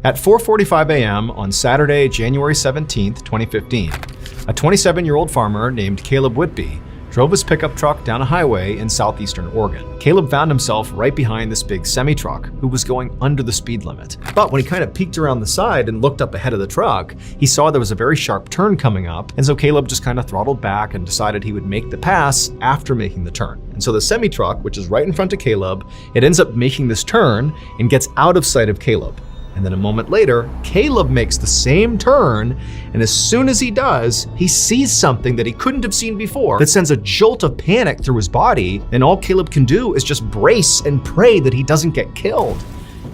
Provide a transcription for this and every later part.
At 4:45 a.m. on Saturday, January 17, 2015, a 27-year-old farmer named Caleb Whitby drove his pickup truck down a highway in southeastern Oregon. Caleb found himself right behind this big semi-truck who was going under the speed limit. But when he kind of peeked around the side and looked up ahead of the truck, he saw there was a very sharp turn coming up, and so Caleb just kind of throttled back and decided he would make the pass after making the turn. And so the semi-truck, which is right in front of Caleb, it ends up making this turn and gets out of sight of Caleb. And then a moment later, Caleb makes the same turn, and as soon as he does, he sees something that he couldn't have seen before that sends a jolt of panic through his body, and all Caleb can do is just brace and pray that he doesn't get killed.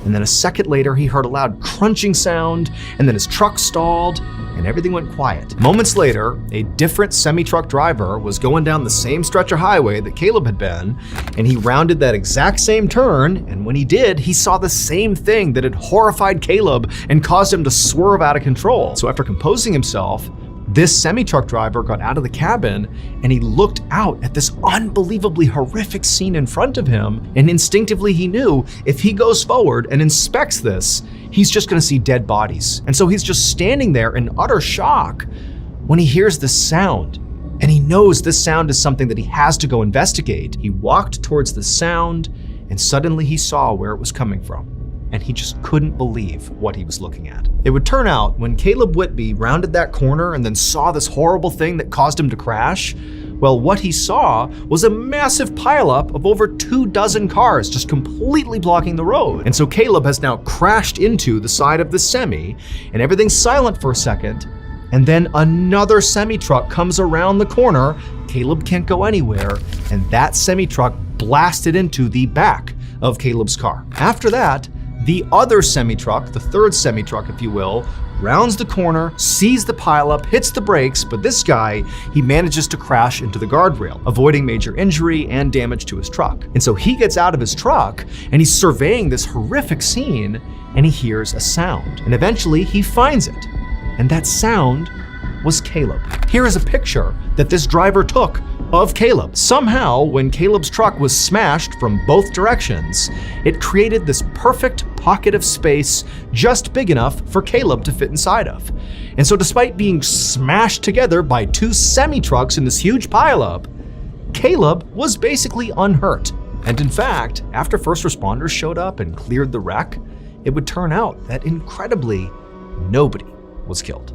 And then a second later, he heard a loud crunching sound, and then his truck stalled, and everything went quiet. Moments later, a different semi-truck driver was going down the same stretch of highway that Caleb had been, and he rounded that exact same turn, and when he did, he saw the same thing that had horrified Caleb and caused him to swerve out of control. So after composing himself, this semi-truck driver got out of the cabin and he looked out at this unbelievably horrific scene in front of him, and instinctively he knew if he goes forward and inspects this, he's just gonna see dead bodies. And so he's just standing there in utter shock when he hears this sound, and he knows this sound is something that he has to go investigate. He walked towards the sound, and suddenly he saw where it was coming from, and he just couldn't believe what he was looking at. It would turn out when Caleb Whitby rounded that corner and then saw this horrible thing that caused him to crash, well, what he saw was a massive pileup of over 24 cars just completely blocking the road. And so Caleb has now crashed into the side of the semi, and everything's silent for a second, and then another semi-truck comes around the corner. Caleb can't go anywhere, and that semi-truck blasted into the back of Caleb's car. After that, the other semi-truck, the third semi-truck if you will, rounds the corner, sees the pileup, hits the brakes, but this guy, he manages to crash into the guardrail, avoiding major injury and damage to his truck. And so he gets out of his truck and he's surveying this horrific scene, and he hears a sound. And eventually he finds it. And that sound was Caleb. Here is a picture that this driver took of Caleb. Somehow, when Caleb's truck was smashed from both directions, it created this perfect pocket of space just big enough for Caleb to fit inside of. And so despite being smashed together by two semi-trucks in this huge pileup, Caleb was basically unhurt. And in fact, after first responders showed up and cleared the wreck, it would turn out that incredibly, nobody was killed.